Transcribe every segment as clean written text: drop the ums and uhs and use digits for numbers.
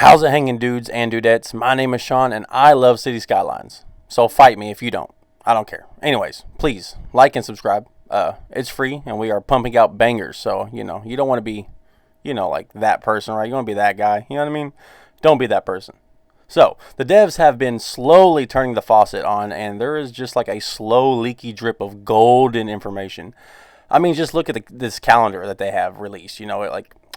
How's it hanging, dudes and dudettes? My name is Sean, and I love City Skylines. So fight me if you don't. I don't care. Anyways, please like and subscribe. It's free, and we are pumping out bangers. So you don't want to be, like that person, right? You want to be that guy. You know what I mean? Don't be that person. So the devs have been slowly turning the faucet on, and there is just like a slow, leaky drip of golden information. I mean, just look at this calendar that they have released.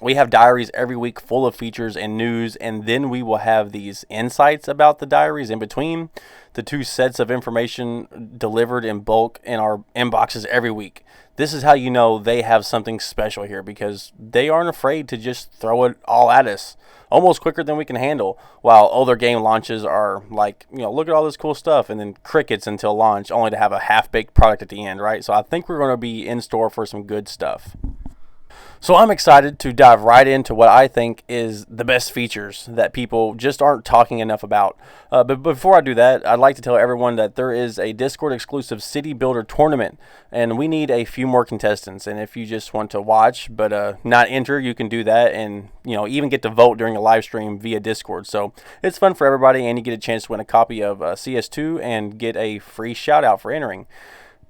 We have diaries every week full of features and news, and then we will have these insights about the diaries in between the two sets of information delivered in bulk in our inboxes every week. This is how you know they have something special here, because they aren't afraid to just throw it all at us almost quicker than we can handle, while other game launches are like, look at all this cool stuff, and then crickets until launch, only to have a half-baked product at the end, right? So I think we're going to be in store for some good stuff. So I'm excited to dive right into what I think is the best features that people just aren't talking enough about. But before I do that, I'd like to tell everyone that there is a Discord exclusive City Builder tournament, and we need a few more contestants. And if you just want to watch but not enter, you can do that, and even get to vote during a live stream via Discord. So it's fun for everybody, and you get a chance to win a copy of CS2 and get a free shout out for entering.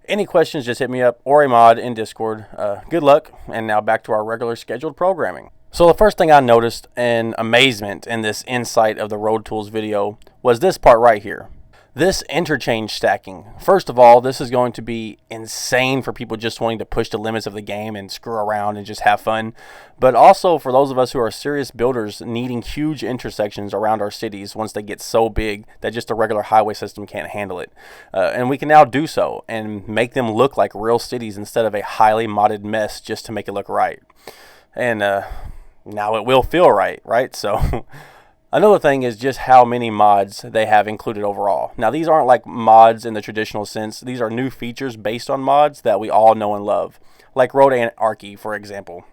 Any questions, just hit me up or a mod in Discord. Good luck, and now back to our regular scheduled programming. So the first thing I noticed in amazement in this insight of the Road Tools video was this part right here. This interchange stacking. First of all, this is going to be insane for people just wanting to push the limits of the game and screw around and just have fun. But also for those of us who are serious builders needing huge intersections around our cities once they get so big that just a regular highway system can't handle it. And we can now do so and make them look like real cities instead of a highly modded mess just to make it look right. And now it will feel right? So... Another thing is just how many mods they have included overall. Now, these aren't like mods in the traditional sense. These are new features based on mods that we all know and love. Like Road Anarchy, for example.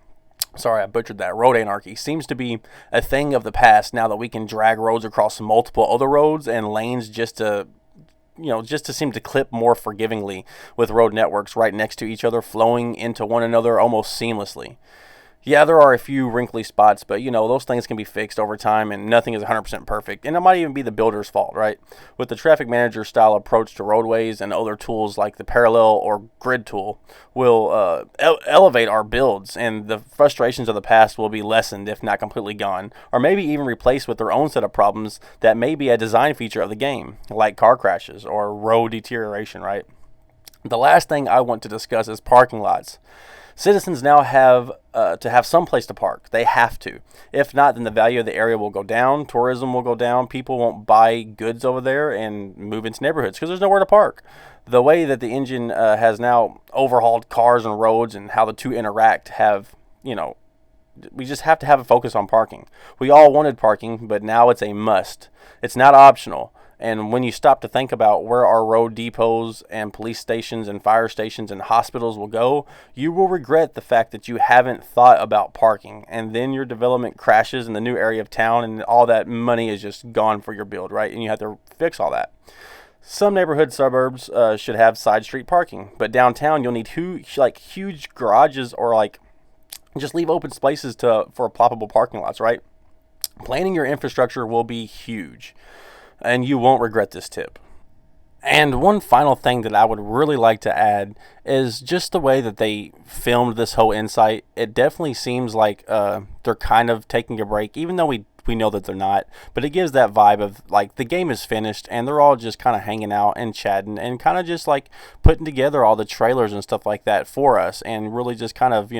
Sorry, I butchered that. Road Anarchy seems to be a thing of the past now that we can drag roads across multiple other roads and lanes just to seem to clip more forgivingly with road networks right next to each other, flowing into one another almost seamlessly. Yeah, there are a few wrinkly spots, but those things can be fixed over time, and nothing is 100% perfect. And it might even be the builder's fault, right? With the traffic manager style approach to roadways and other tools like the parallel or grid tool will elevate our builds, and the frustrations of the past will be lessened, if not completely gone, or maybe even replaced with their own set of problems that may be a design feature of the game, like car crashes or road deterioration, right? The last thing I want to discuss is parking lots. Citizens now have to have some place to park. They have to. If not, then the value of the area will go down. Tourism will go down. People won't buy goods over there and move into neighborhoods because there's nowhere to park. The way that the engine has now overhauled cars and roads and how the two interact we just have to have a focus on parking. We all wanted parking, but now it's a must. It's not optional. And when you stop to think about where our road depots and police stations and fire stations and hospitals will go, you will regret the fact that you haven't thought about parking. And then your development crashes in the new area of town, and all that money is just gone for your build, right? And you have to fix all that. Some neighborhood suburbs should have side street parking, but downtown you'll need huge garages or just leave open spaces for ploppable parking lots, right? Planning your infrastructure will be huge, and you won't regret this tip. And one final thing that I would really like to add is just the way that they filmed this whole insight. It definitely seems like they're kind of taking a break, even though we know that they're not. But it gives that vibe of like the game is finished and they're all just kind of hanging out and chatting and kind of just like putting together all the trailers and stuff like that for us, and really just kind of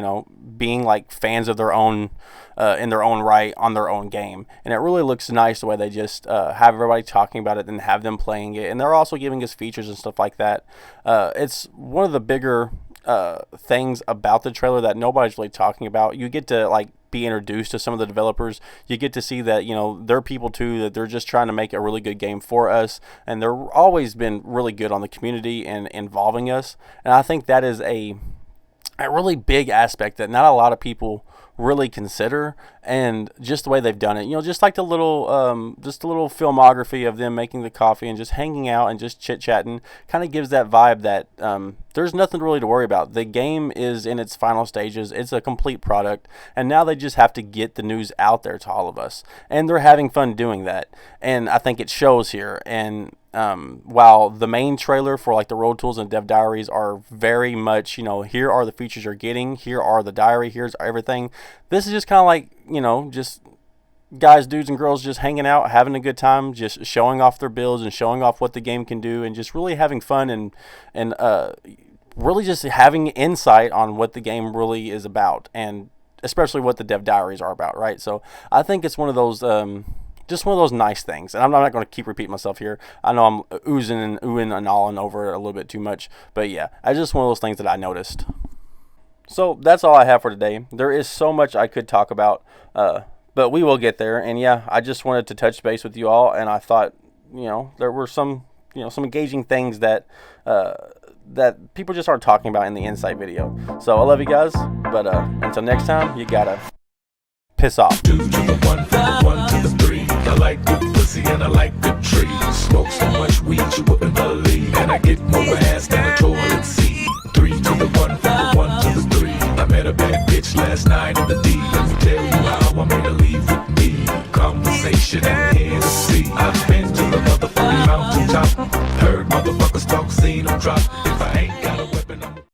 being like fans of their own in their own right on their own game. And it really looks nice the way they just have everybody talking about it and have them playing it, and they're also giving us features and stuff like that. It's one of the bigger things about the trailer that nobody's really talking about. You get to be introduced to some of the developers. You get to see that they're people too, that they're just trying to make a really good game for us, and they're always been really good on the community and involving us. And I think that is a really big aspect that not a lot of people really consider, and just the way they've done it, just like the little filmography of them making the coffee and just hanging out and just chit-chatting kind of gives that vibe that there's nothing really to worry about. The game is in its final stages. It's a complete product, and now they just have to get the news out there to all of us, and they're having fun doing that, and I think it shows here. And while the main trailer for like the Road Tools and Dev Diaries are very much, here are the features you're getting, here are the diary, here's everything, this is just kind of like, just guys, dudes, and girls just hanging out, having a good time, just showing off their builds and showing off what the game can do, and just really having fun and really just having insight on what the game really is about, and especially what the Dev Diaries are about, right? So I think it's one of those just one of those nice things. And I'm not going to keep repeating myself here. I know I'm oozing and oohing and awing over it a little bit too much, but yeah, it's just one of those things that I noticed. So that's all I have for today. There is so much I could talk about, but we will get there. And yeah, I just wanted to touch base with you all, and I thought, there were some engaging things that that people just aren't talking about in the Insight video. So I love you guys, but until next time, you gotta piss off. 2 to the 1, from the 1 to the 3. I like good pussy and I like good trees. Smoke so much weed you wouldn't believe, and I get more ass than a toilet seat. 3 to the 1, from the 1 to the 3. I met a bad bitch last night in the D. Let me tell you how I made her leave with me. Conversation and Hennessy. I've been to the motherfucking mountaintop. Heard motherfuckers talk, seen them drop. If I ain't